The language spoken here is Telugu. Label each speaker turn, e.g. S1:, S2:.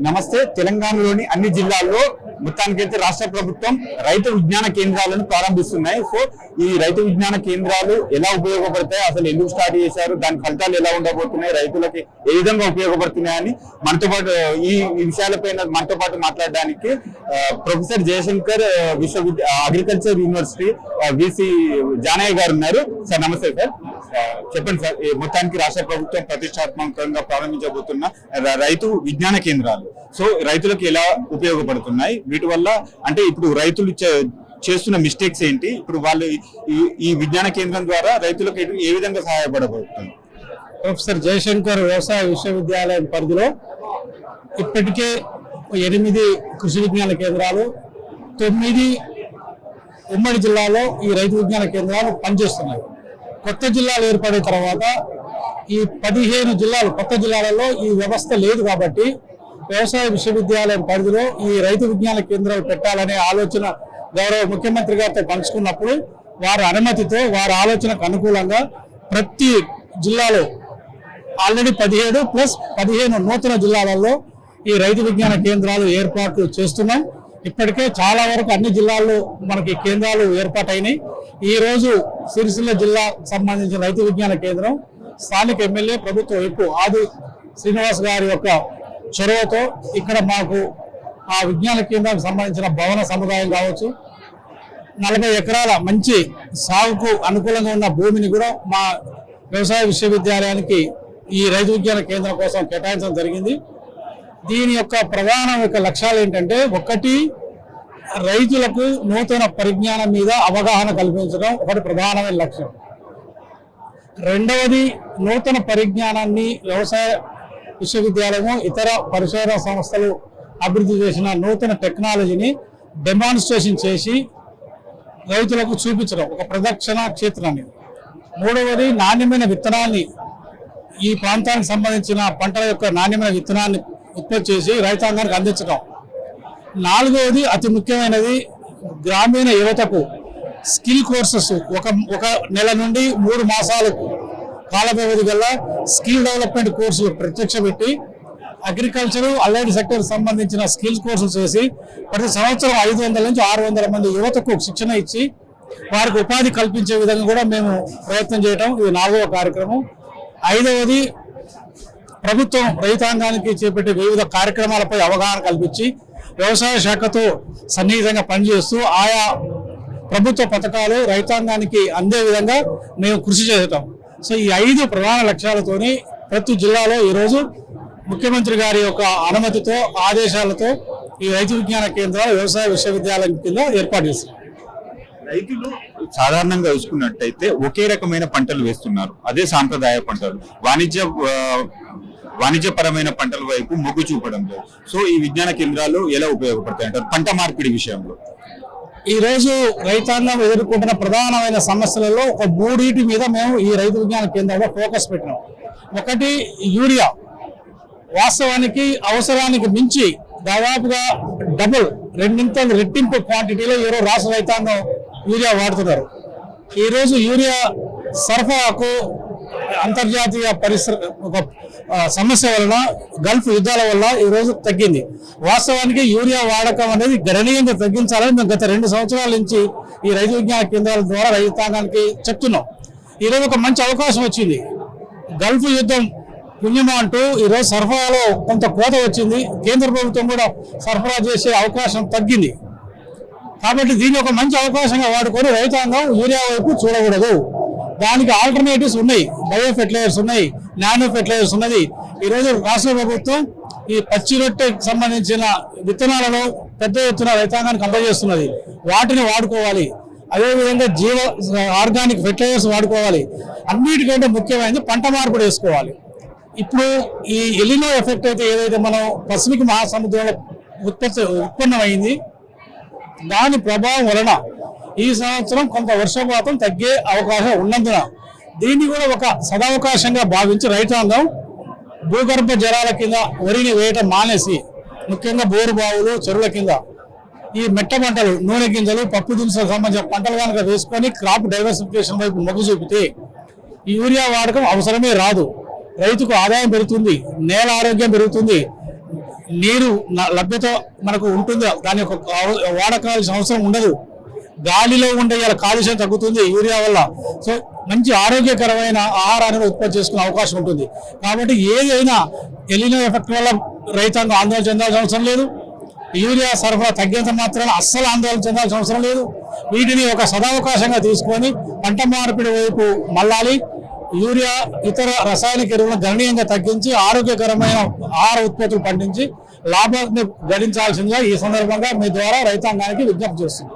S1: నమస్తే. తెలంగాణలోని అన్ని జిల్లాల్లో మొత్తానికైతే రాష్ట్ర ప్రభుత్వం రైతు విజ్ఞాన కేంద్రాలను ప్రారంభిస్తున్నాయి. సో ఈ రైతు విజ్ఞాన కేంద్రాలు ఎలా ఉపయోగపడతాయి, అసలు ఎందుకు స్టార్ట్ చేశారు, దాని ఫలితాలు ఎలా ఉండబోతున్నాయి, రైతులకి ఏ విధంగా ఉపయోగపడుతున్నాయని మనతో పాటు ఈ విషయాలపైన మనతో పాటు మాట్లాడడానికి professor Jayashankar agriculture university VC Janaiah గారు ఉన్నారు. సార్ నమస్తే. సార్ చెప్పండి సార్, మొత్తానికి రాష్ట్ర ప్రభుత్వం ప్రతిష్టాత్మకంగా ప్రారంభించబోతున్న రైతు విజ్ఞాన కేంద్రాలు సో రైతులకు ఎలా ఉపయోగపడుతున్నాయి, వీటి వల్ల అంటే ఇప్పుడు రైతులు చేస్తున్న మిస్టేక్స్ ఏంటి, ఇప్పుడు వాళ్ళు ఈ విజ్ఞాన కేంద్రం ద్వారా రైతులకు ఏ విధంగా సహాయపడబోతుంది?
S2: ప్రొఫెసర్ జయశంకర్ వ్యవసాయ విశ్వవిద్యాలయం పరిధిలో ఇప్పటికే 8 కృషి విజ్ఞాన కేంద్రాలు, 9 ఉమ్మడి జిల్లాలో ఈ రైతు విజ్ఞాన కేంద్రాలు పనిచేస్తున్నాయి. కొత్త జిల్లాలు ఏర్పడిన తర్వాత ఈ 15 జిల్లాలు కొత్త జిల్లాలలో ఈ వ్యవస్థ లేదు కాబట్టి వ్యవసాయ విశ్వవిద్యాలయం పరిధిలో ఈ రైతు విజ్ఞాన కేంద్రాలు పెట్టాలనే ఆలోచన గౌరవ ముఖ్యమంత్రి గారితో పంచుకున్నప్పుడు వారి అనుమతితో వారి ఆలోచనకు అనుకూలంగా ప్రతి జిల్లాలో ఆల్రెడీ 17 ప్లస్ 15 నూతన జిల్లాలలో ఈ రైతు విజ్ఞాన కేంద్రాలు ఏర్పాటు చేస్తున్నాం. ఇప్పటికే చాలా వరకు అన్ని జిల్లాల్లో మనకి కేంద్రాలు ఏర్పాటైనాయి. ఈ రోజు సిరిసిల్ల జిల్లా సంబంధించిన రైతు విజ్ఞాన కేంద్రం స్థానిక ఎమ్మెల్యే ప్రభుత్వ వైపు ఆది శ్రీనివాస్ గారి యొక్క చొరవతో ఇక్కడ మాకు ఆ విజ్ఞాన కేంద్రానికి సంబంధించిన భవన సముదాయం కావచ్చు, 40 ఎకరాల మంచి సాగుకు అనుకూలంగా ఉన్న భూమిని కూడా మా వ్యవసాయ విశ్వవిద్యాలయానికి ఈ రైతు విజ్ఞాన కేంద్రం కోసం కేటాయించడం జరిగింది. దీని యొక్క ప్రధాన లక్ష్యాలు ఏంటంటే, ఒకటి రైతులకు నూతన పరిజ్ఞానం మీద అవగాహన కల్పించడం ఒకటి ప్రధానమైన లక్ష్యం. రెండవది, నూతన పరిజ్ఞానాన్ని వ్యవసాయ విశ్వవిద్యాలయము ఇతర పరిశోధన సంస్థలు అభివృద్ధి చేసిన నూతన టెక్నాలజీని డెమాన్స్ట్రేషన్ చేసి రైతులకు చూపించడం ఒక ప్రదర్శన క్షేత్రాన్ని. మూడవది, నాణ్యమైన విత్తనాన్ని ఈ ప్రాంతానికి సంబంధించిన పంటల యొక్క నాణ్యమైన విత్తనాన్ని ఉత్పత్తి చేసి రైతాంగానికి అందించడం. నాలుగవది, అతి ముఖ్యమైనది, గ్రామీణ యువతకు స్కిల్ కోర్సెస్ ఒక నెల నుండి 3 మాసాలకు కాల వ్యవధి గల స్కిల్ డెవలప్మెంట్ కోర్సులు ప్రత్యక్షపెట్టి అగ్రికల్చర్ అలైడ్ సెక్టర్ సంబంధించిన స్కిల్స్ కోర్సులు చేసి ప్రతి సంవత్సరం 500 నుంచి 600 మంది యువతకు శిక్షణ ఇచ్చి వారికి ఉపాధి కల్పించే విధంగా కూడా మేము ప్రయత్నం చేయడం ఇది 4వ కార్యక్రమం. 5వది, ప్రభుత్వం రైతాంగానికి చేపట్టే వివిధ కార్యక్రమాలపై అవగాహన కల్పించి వ్యవసాయ శాఖతో సన్నిహితంగా పనిచేస్తూ ఆయా ప్రభుత్వ పథకాలు రైతాంగానికి అందే విధంగా మేము కృషి చేయటం. సో ఈ 5 ప్రధాన లక్ష్యాలతోని ప్రతి జిల్లాలో ఈరోజు ముఖ్యమంత్రి గారి యొక్క అనుమతితో ఆదేశాలతో ఈ రైతు విజ్ఞాన కేంద్రాలు వ్యవసాయ విశ్వవిద్యాలయం కింద ఏర్పాటు చేస్తారు.
S1: రైతులు సాధారణంగా చూసుకున్నట్టయితే ఒకే రకమైన పంటలు వేస్తున్నారు, అదే సాంప్రదాయ పంటలు, వాణిజ్యపరమైన పంటల వైపు మొగ్గు చూపడం లేదు. సో ఈ విజ్ఞాన కేంద్రాలు ఎలా ఉపయోగపడతాయి అంటారు పంట మార్పిడి విషయంలో?
S2: ఈ రోజు రైతాంగం ఎదుర్కొంటున్న ప్రధానమైన సమస్యలలో ఒక 3 మీద మేము ఈ రైతు విజ్ఞాన కేంద్రంలో ఫోకస్ పెట్టినాం. ఒకటి, యూరియా. వాస్తవానికి అవసరానికి మించి దాదాపుగా డబుల్ రెట్టింపు క్వాంటిటీలో ఈరోజు రాష్ట్ర రైతాంగం యూరియా వాడుతున్నారు. ఈరోజు యూరియా సరఫరాకు అంతర్జాతీయ సమస్య వలన, గల్ఫ్ యుద్ధాల వల్ల ఈరోజు తగ్గింది. వాస్తవానికి యూరియా వాడకం అనేది గణనీయంగా తగ్గించాలని మేము గత 2 సంవత్సరాల నుంచి ఈ రైతు విజ్ఞాన కేంద్రాల ద్వారా రైతాంగానికి చెప్తున్నాం. ఈరోజు ఒక మంచి అవకాశం వచ్చింది. గల్ఫ్ యుద్ధం పుణ్యమా అంటూ ఈరోజు సరఫరాలో కొంత కోత వచ్చింది. కేంద్ర ప్రభుత్వం కూడా సరఫరా చేసే అవకాశం తగ్గింది. కాబట్టి దీన్ని ఒక మంచి అవకాశంగా వాడుకొని రైతాంగం యూరియా వైపు చూడకూడదు. దానికి ఆల్టర్నేటివ్స్ ఉన్నాయి, బయో ఫెర్టిలైజర్స్ ఉన్నాయి, నానో ఫెర్టిలైజర్స్ ఉన్నది. ఈరోజు రాష్ట్ర ప్రభుత్వం ఈ పచ్చి రొట్టెకి సంబంధించిన విత్తనాలను పెద్ద ఎత్తున రైతాంగానికి అందజేస్తున్నది. వాటిని వాడుకోవాలి. అదేవిధంగా ఆర్గానిక్ ఫెర్టిలైజర్స్ వాడుకోవాలి. అన్నిటికంటే ముఖ్యమైనది పంట మార్పిడి వేసుకోవాలి. ఇప్పుడు ఈ ఎలినో ఎఫెక్ట్ అయితే ఏదైతే మనం పసిఫిక్ మహాసముద్రంలో ఉత్పన్నమైంది, దాని ప్రభావం వలన ఈ సంవత్సరం కొంత వర్షపాతం తగ్గే అవకాశం ఉన్నందున దీన్ని కూడా ఒక సదవకాశంగా భావించి రైతాంగం భూగర్భ జలాల కింద వరిని వేయటం మానేసి, ముఖ్యంగా బోరు బావులు, చెరువుల కింద ఈ మెట్ట పంటలు, నూనె గింజలు, పప్పు దినుసులకు సంబంధించిన పంటలు కనుక వేసుకొని క్రాప్ డైవర్సిఫికేషన్ వైపు మొగ్గు చూపితే ఈ యూరియా వాడకం అవసరమే రాదు. రైతుకు ఆదాయం పెరుగుతుంది, నేల ఆరోగ్యం పెరుగుతుంది, నీరు లభ్యత మనకు ఉంటుందో దాని యొక్క వాడకాల్సిన అవసరం ఉండదు. గాలిలో ఉండే ఇలా కాలుష్యం తగ్గుతుంది యూరియా వల్ల. సో మంచి ఆరోగ్యకరమైన ఆహారాన్ని ఉత్పత్తి చేసుకునే అవకాశం ఉంటుంది. కాబట్టి ఏదైనా ఎలినో ఎఫెక్ట్ వల్ల రైతాంగం ఆందోళన చెందాల్సిన అవసరం లేదు. యూరియా సరఫరా తగ్గేంత మాత్రాన అస్సలు ఆందోళన చెందాల్సిన అవసరం లేదు. వీటిని ఒక సదావకాశంగా తీసుకొని పంట మార్పిడి వైపు మళ్ళాలి. యూరియా ఇతర రసాయనిక ఎరువులను గణనీయంగా తగ్గించి ఆరోగ్యకరమైన ఆహార ఉత్పత్తులు పండించి లాభాన్ని గడించాల్సిందిగా ఈ సందర్భంగా మీ ద్వారా రైతాంగానికి విజ్ఞప్తి చేస్తుంది.